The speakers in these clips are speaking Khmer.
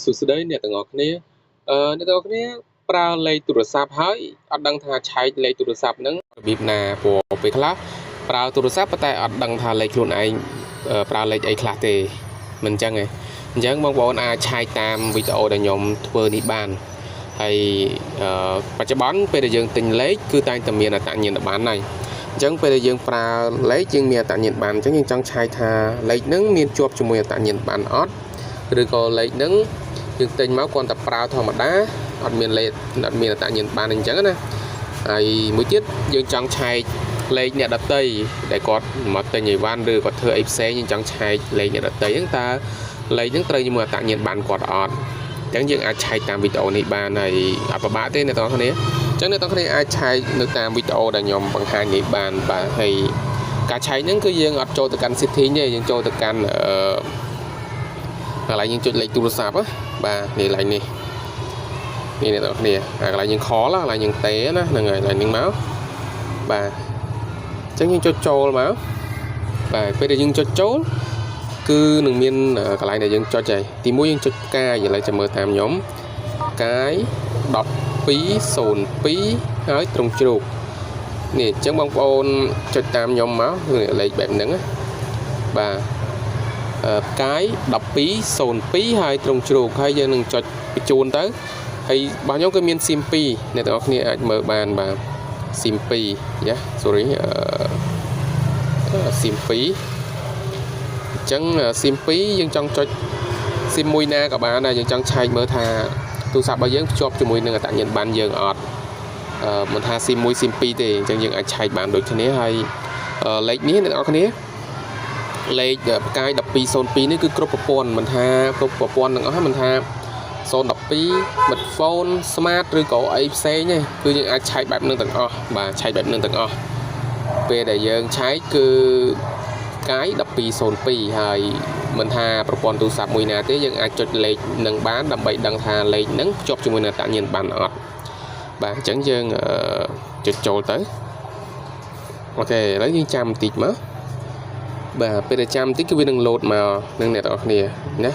សួស្តីអ្នកទាំងអស់គ្នាអ្នកទាំងអស់គ្នាប្រើលេខទូរស័ព្ទហើយអត់ដឹងថាឆែកលេខទូរស័ព្ទហ្នឹងរបៀបណាព្រោះពេលខ្លះប្រើទូរស័ព្ទប៉ុន្តែអត់ដឹងថាលេខខ្លួនឯងប្រើលេខអីខ្លះទេមិនអញ្ចឹងទេអញ្ចឹងបងប្អូនអាចឆែកតាមវីដេអូដែលខ្ញុំធ្វើនេះបានហើយបច្ចុប្បន្នពេលដែលយើងទិញលេខគឺតែងតែមានអត្តញ្ញាណប័ណ្ណហើយអញ្ចឹងពេលដែលយើងប្រើលេខយើងមានអត្តញ្ញាណប័ណ្ណអញ្ចឹងយើងចង់ឆែកថាលេខហ្នឹងមានជាប់ជាមួយអត្តញ្ញាណប័ណ្ណអត់ឬក៏លេខហ្នឹងយើងទិញមកគ្រាន់តែប្រើធម្មតាអត់មានលេខអត់មានអត្តញ្ញាណប័ណ្ណអញ្ចឹងណាហើយមួយទៀតយើងចង់ឆែកលេខអ្នកដតីដែលគាត់មកទិញអីវ៉ាន់ឬគាត់ធ្វើអីផ្សេងយើងចង់ឆែកលេខអ្នកដតីហ្នឹងតើលេខហ្នឹងត្រូវជាមួយអត្តញ្ញាណប័ណ្ណគាត់អត់អញ្ចឹងយើងអាចឆែកតាមវីដេអូនេះបានហើយអត់ពិបាកទេអ្នកទាំងអស់គ្នាអញ្ចឹងអ្នកទាំងអស់គ្នាអាចឆែកនៅតាមវីដេអូដែលខ្ញុំបង្ហាញនេះបានបាទហើយការឆែកហ្នឹងគឺយើងអត់ចូលទៅកាន់ setting ទេយើងចូលទៅកាន់កន្លែងយើងចុចលេខទូរស័ព្ទបាទនេះកន្លែងនេះអ្នកទាំងអស់គ្នាកន្លែងយើងខលកន្លែងយើងតេណាហ្នឹងហើយកន្លែងនេះមកបាទអញ្ចឹងយើងចុចចូលមកបាទពេលដែលយើងចុចចូលគឺនឹងមានកន្លែងដែលយើងចុចហើយទី1យើងចុចផ្កាយឥឡូវចាំមើលតាមខ្ញុំផ្កាយ1202ហើយត្រង់ជ្រូកនេះអញ្ចឹងបងប្អូនចុចតាមខ្ញុំមកលេខបែបហ្នឹងបាទផ្កាយ1202ហើយត្រង់ជ្រូកហើយយើងនឹងចុចបញ្ជូនទៅហើយរបស់ខ្ញុំគឺមាន SIM 2អ្នកទាំងអស់គ្នាអាចមើលបានបាទ SIM 2យ៉ា sorry SIM 2អញ្ចឹង SIM 2យើងចង់ចុច SIM មួយណាក៏បានដែរយើងចង់ឆែកមើលថាទូរស័ព្ទរបស់យើងភ្ជាប់ជាមួយនឹងអត្តញ្ញាណប័ណ្ណយើងអត់មិនថា SIM 1 SIM 2ទេអញ្ចឹងយើងអាចឆែកបានដូចគ្នាហើយលេខនេះអ្នកនរគ្នាលេខផ្កាយ1202នេះគឺគ្រប់ប្រព័ន្ធមិនថាគ្រប់ប្រព័ន្ធទាំងអស់ហ្នឹងមិនថា012 Smartphone Smart ឬក៏អីផ្សេងទេគឺយើងអាចឆែកបែបហ្នឹងទាំងអស់បាទឆែកបែបហ្នឹងទាំងអស់ពេលដែលយើងឆែកគឺផ្កាយ1202ហើយមិនថាប្រព័ន្ធទូរស័ព្ទមួយណាទេយើងអាចចុចលេខនឹងបានដើម្បីដឹងថាលេខហ្នឹងភ្ជាប់ជាមួយនឹងអត្តញ្ញាណប័ណ្ណអត់បាទអញ្ចឹងយើងចុចចូលទៅអូខេឥឡូវយើងចាំបន្តិចមកបាទពេលដែលចាំបន្តិចគឺវានឹងលោតមកនឹងអ្នកទាំងអស់គ្នាណា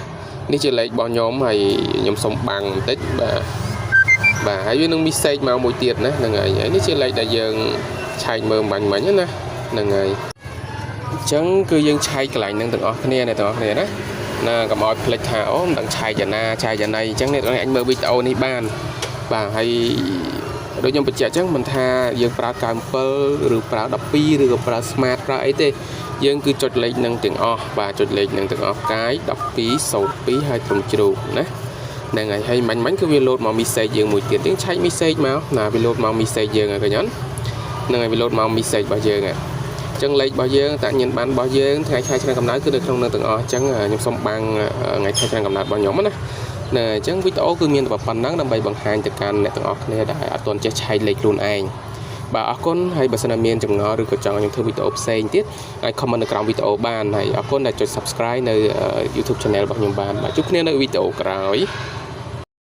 នេះជាលេខរបស់ខ្ញុំហើយខ្ញុំសុំបាំងបន្តិចបាទហើយវានឹងមីសេចមកមួយទៀតណាហ្នឹងហើយនេះជាលេខដែលយើងឆែកមើលបាញ់ណាហ្នឹងហើយអញ្ចឹងគឺយើងឆែកកន្លែងហ្នឹងទាំងអស់គ្នាអ្នកទាំងអស់គ្នាណាកុំឲ្យភ្លេចថាអូមិនដឹងឆែកយ៉ាងណាឆែកយ៉ាងណីអញ្ចឹងអ្នកទាំងអស់អាចមើលវីដេអូនេះបានបាទហើយដូចខ្ញុំបញ្ជាក់អញ្ចឹងមិនថាយើងប្រើ97ឬប្រើ12ឬក៏ប្រើ Smart ប្រើអីទេយើងគឺចុចលេខនឹងទាំងអស់បាទចុចលេខនឹងទាំងអស់ផ្កាយ1202ហើយត្រង់ជ្រូកណាហ្នឹងហើយមាញ់គឺវាលោតមក message យើងមួយទៀតយើងឆែក message មកណាវាលោតមក message យើងហើយឃើញអត់ហ្នឹងហើយវាលោតមក message របស់យើងហ្នឹងអញ្ចឹងលេខរបស់យើងតញ្ញាណប័ណ្ណរបស់យើងថ្ងៃខែឆ្នាំកំណើតគឺនៅក្នុងនឹងទាំងអស់អញ្ចឹងខ្ញុំសូមបាំងថ្ងៃខែឆ្នាំកំណើតរបស់ខ្ញុំណាអញ្ចឹងវីដេអូគឺមានតែប៉ុណ្ណឹងដើម្បីបង្ហាញទៅកាន់អ្នកទាំងអស់គ្នាដែលអត់ទាន់ចេះឆែកលេខខ្លួនឯងបាទអរគុណហើយបើសិនមានចម្ងល់ឬក៏ចង់ខ្ញុំធ្វើវីដេអូផ្សេងទៀតអាច comment នៅក្រោមវីដេអូបានហើយអរគុណដែលចុច subscribe នៅ YouTube channel របស់ខ្ញុំបានបាទជួបគ្នានៅវីដេអូក្រោយ